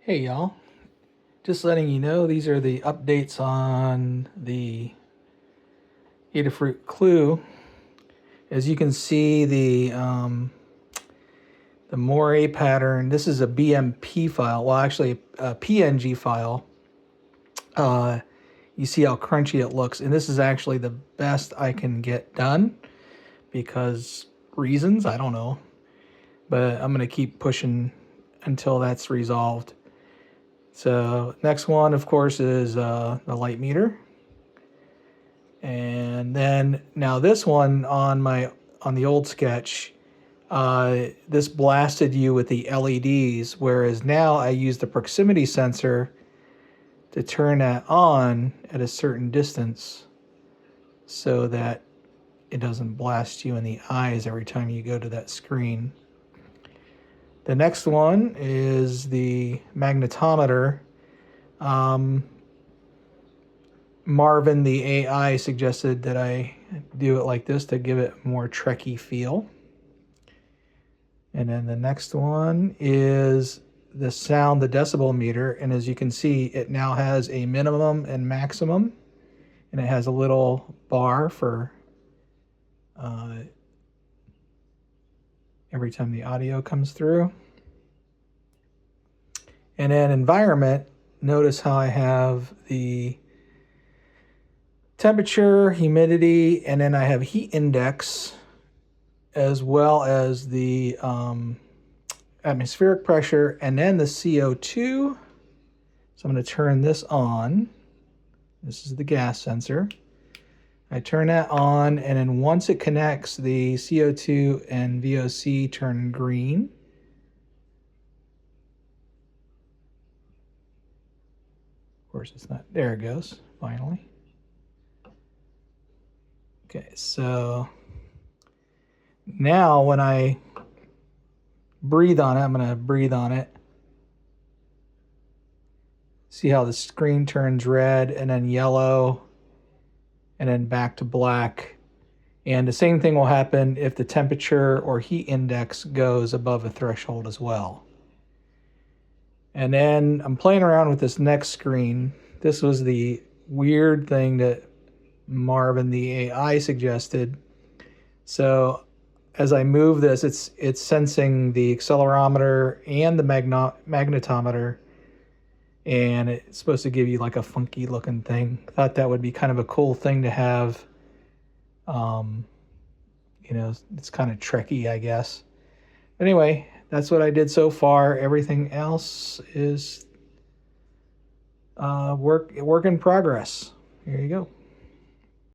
Hey y'all, just letting you know these are the updates on the Adafruit Clue. As you can see, the moire pattern, this is a BMP file, well actually a PNG file. You see how crunchy it looks, and this is actually the best I can get done because reasons, I don't know. But I'm going to keep pushing until that's resolved. So next one, of course, is the light meter. And then now this one on the old sketch, this blasted you with the LEDs, whereas now I use the proximity sensor to turn that on at a certain distance so that it doesn't blast you in the eyes every time you go to that screen. The next one is the magnetometer. Marvin, the AI, suggested that I do it like this to give it a more Trekkie feel. And then the next one is the sound, the decibel meter. And as you can see, it now has a minimum and maximum. And it has a little bar for every time the audio comes through. And then environment, notice how I have the temperature, humidity, and then I have heat index, as well as the atmospheric pressure, and then the CO2. So I'm going to turn this on. This is the gas sensor. I turn that on, and then once it connects, the CO2 and VOC turn green. Of course, it's not. There it goes, finally. Okay, so now when I breathe on it, I'm going to breathe on it. See how the screen turns red and then yellow and then back to black. And the same thing will happen if the temperature or heat index goes above a threshold as well. And then I'm playing around with this next screen. This was the weird thing that Marvin, the AI, suggested. So as I move this, it's sensing the accelerometer and the magnetometer, and it's supposed to give you like a funky looking thing. Thought that would be kind of a cool thing to have. It's kind of Trekkie, I guess. Anyway, that's what I did so far. Everything else is work in progress. Here you go.